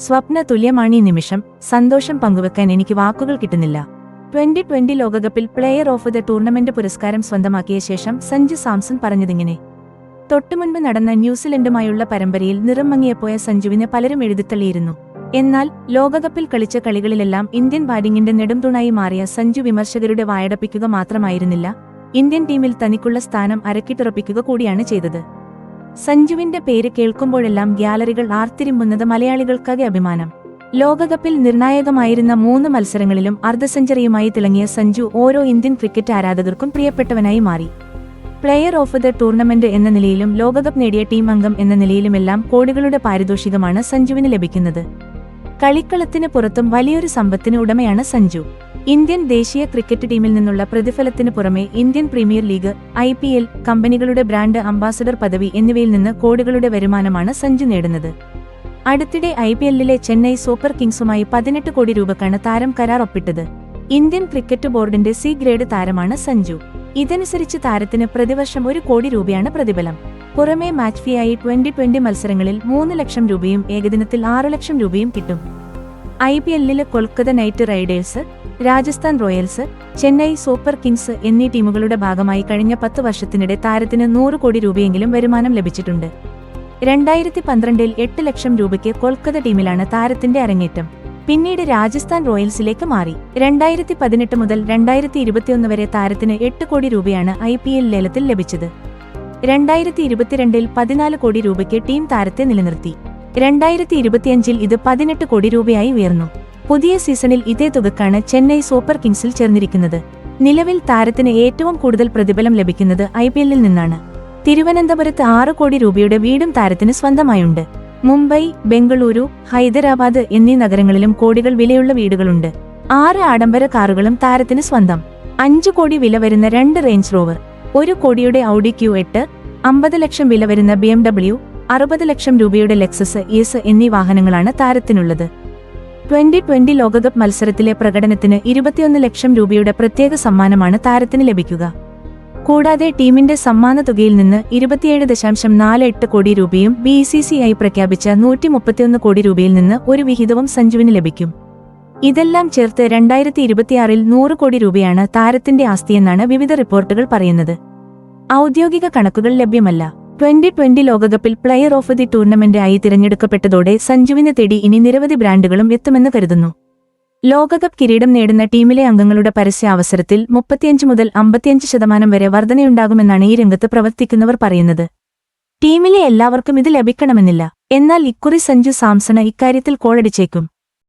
സ്വപ്ന തുല്യമാണീ നിമിഷം. സന്തോഷം പങ്കുവെക്കാൻ എനിക്ക് വാക്കുകൾ കിട്ടുന്നില്ല. 2020 ലോകകപ്പിൽ പ്ലെയർ ഓഫ് ദ ടൂർണമെന്റ് പുരസ്കാരം സ്വന്തമാക്കിയ ശേഷം സഞ്ജു സാംസൺ പറഞ്ഞതിങ്ങനെ: തൊട്ടുമുൻപ് നടന്ന ന്യൂസിലൻഡുമായുള്ള പരമ്പരയിൽ നിറം മങ്ങിയപ്പോയ സഞ്ജുവിനെ പലരും എഴുതിത്തള്ളിയിരുന്നു. എന്നാൽ ലോകകപ്പിൽ കളിച്ച കളികളിലെല്ലാം ഇന്ത്യൻ ബാറ്റിംഗിന്റെ നെടുംതൂണായി മാറിയ സഞ്ജു വിമർശകരുടെ വായടപ്പിക്കുക മാത്രമായിരുന്നില്ല, ഇന്ത്യൻ ടീമിൽ തനിക്കുള്ള സ്ഥാനം അരക്കിട്ടുറപ്പിക്കുക കൂടിയാണ് ചെയ്തത്. സഞ്ജുവിന്റെ പേര് കേൾക്കുമ്പോഴെല്ലാം ഗ്യാലറികൾ ആർത്തിരിമ്പുന്നത് മലയാളികൾക്കാകെ അഭിമാനം. ലോകകപ്പിൽ നിർണായകമായിരുന്ന 3 മത്സരങ്ങളിലും അർദ്ധസെഞ്ചുറിയുമായി തിളങ്ങിയ സഞ്ജു ഓരോ ഇന്ത്യൻ ക്രിക്കറ്റ് ആരാധകർക്കും പ്രിയപ്പെട്ടവനായി മാറി. പ്ലെയർ ഓഫ് ദ ടൂർണമെന്റ് എന്ന നിലയിലും ലോകകപ്പ് നേടിയ ടീം അംഗം എന്ന നിലയിലുമെല്ലാം കോടികളുടെ പാരിതോഷികമാണ് സഞ്ജുവിന് ലഭിക്കുന്നത്. കളിക്കളത്തിന് പുറത്തും വലിയൊരു സമ്പത്തിന് ഉടമയാണ് സഞ്ജു. ഇന്ത്യൻ ദേശീയ ക്രിക്കറ്റ് ടീമിൽ നിന്നുള്ള പ്രതിഫലത്തിന് പുറമെ ഇന്ത്യൻ പ്രീമിയർ ലീഗ്, IPL, കമ്പനികളുടെ ബ്രാൻഡ് അംബാസഡർ പദവി എന്നിവയിൽ നിന്ന് കോടികളുടെ വരുമാനമാണ് സഞ്ജു നേടുന്നത്. അടുത്തിടെ IPLലെ ചെന്നൈ സൂപ്പർ കിങ്സുമായി 18 കോടി രൂപക്കാണ് താരം കരാർ ഒപ്പിട്ടത്. ഇന്ത്യൻ ക്രിക്കറ്റ് ബോർഡിന്റെ C ഗ്രേഡ് താരമാണ് സഞ്ജു. ഇതനുസരിച്ച് താരത്തിന് പ്രതിവർഷം 1 കോടി രൂപയാണ് പ്രതിഫലം. പുറമെ മാച്ച് ഫീയായി 2020 മത്സരങ്ങളിൽ 3 ലക്ഷം രൂപയും ഏകദിനത്തിൽ 6 ലക്ഷം രൂപയും കിട്ടും. IPLലെ Kolkata Knight Riders, Rajasthan Royals, Chennai Super Kings എന്നീ ടീമുകളുടെ ഭാഗമായി കഴിഞ്ഞ 10 വർഷത്തിനിടെ താരത്തിന് 100 കോടി രൂപയെങ്കിലും വരുമാനം ലഭിച്ചിട്ടുണ്ട്. 2012-ൽ 8 ലക്ഷം രൂപയ്ക്ക് കൊൽക്കത്ത ടീമിലാണ് താരത്തിന്റെ അരങ്ങേറ്റം. പിന്നീട് രാജസ്ഥാൻ റോയൽസിലേക്ക് മാറി. 2018 മുതൽ 2021 വരെ താരത്തിന് 8 കോടി രൂപയാണ് IPL ലേലത്തിൽ ലഭിച്ചത്. 2022-ൽ 14 കോടി രൂപയ്ക്ക് ടീം താരത്തെ നിലനിർത്തി. 2025-ൽ ഇത് 18 കോടി രൂപയായി ഉയർന്നു. പുതിയ സീസണിൽ ഇതേ തുകക്കാണ് ചെന്നൈ സൂപ്പർ കിങ്സിൽ ചേർന്നിരിക്കുന്നത്. നിലവിൽ താരത്തിന് ഏറ്റവും കൂടുതൽ പ്രതിഫലം ലഭിക്കുന്നത് IPLൽ നിന്നാണ്. തിരുവനന്തപുരത്ത് 6 കോടി രൂപയുടെ വീടും താരത്തിന് സ്വന്തമായുണ്ട്. മുംബൈ, ബംഗളൂരു, ഹൈദരാബാദ് എന്നീ നഗരങ്ങളിലും കോടികൾ വിലയുള്ള വീടുകളുണ്ട്. 6 ആഡംബര കാറുകളും താരത്തിന് സ്വന്തം. 5 കോടി വില വരുന്ന 2 റേഞ്ച് റോവർ, 1 കോടിയുടെ ഔഡി Q8, 50 ലക്ഷം വില വരുന്ന BMW, 60 ലക്ഷം രൂപയുടെ ലെക്സസ് ES എന്നീ വാഹനങ്ങളാണ് താരത്തിനുള്ളത്. 2020 ലോകകപ്പ് മത്സരത്തിലെ പ്രകടനത്തിന് 21 ലക്ഷം രൂപയുടെ പ്രത്യേക സമ്മാനമാണ് താരത്തിന് ലഭിക്കുക. കൂടാതെ ടീമിന്റെ സമ്മാന തുകയിൽ നിന്ന് 27.48 കോടി രൂപയും BCCI പ്രഖ്യാപിച്ച 131 കോടി രൂപയിൽ നിന്ന് ഒരു വിഹിതവും സഞ്ജുവിന് ലഭിക്കും. ഇതെല്ലാം ചേർത്ത് 2026-ൽ 100 കോടി രൂപയാണ് താരത്തിന്റെ ആസ്തിയെന്നാണ് വിവിധ റിപ്പോർട്ടുകൾ പറയുന്നത്. ഔദ്യോഗിക കണക്കുകൾ ലഭ്യമല്ല. 2020 ലോകകപ്പിൽ പ്ലെയർ ഓഫ് ദി ടൂർണമെന്റ് ആയി തിരഞ്ഞെടുക്കപ്പെട്ടതോടെ സഞ്ജുവിന് തേടി ഇനി നിരവധി ബ്രാൻഡുകളും എത്തുമെന്ന് കരുതുന്നു. ലോകകപ്പ് കിരീടം നേടുന്ന ടീമിലെ അംഗങ്ങളുടെ പരസ്യ അവസരത്തിൽ 35 മുതൽ 55% വരെ വർധനയുണ്ടാകുമെന്നാണ് ഈ രംഗത്ത് പ്രവർത്തിക്കുന്നവർ പറയുന്നത്. ടീമിലെ എല്ലാവർക്കും ഇത് ലഭിക്കണമെന്നില്ല. എന്നാൽ ഇക്കുറി സഞ്ജു സാംസണ് ഇക്കാര്യത്തിൽ കോളടിച്ചേക്കും.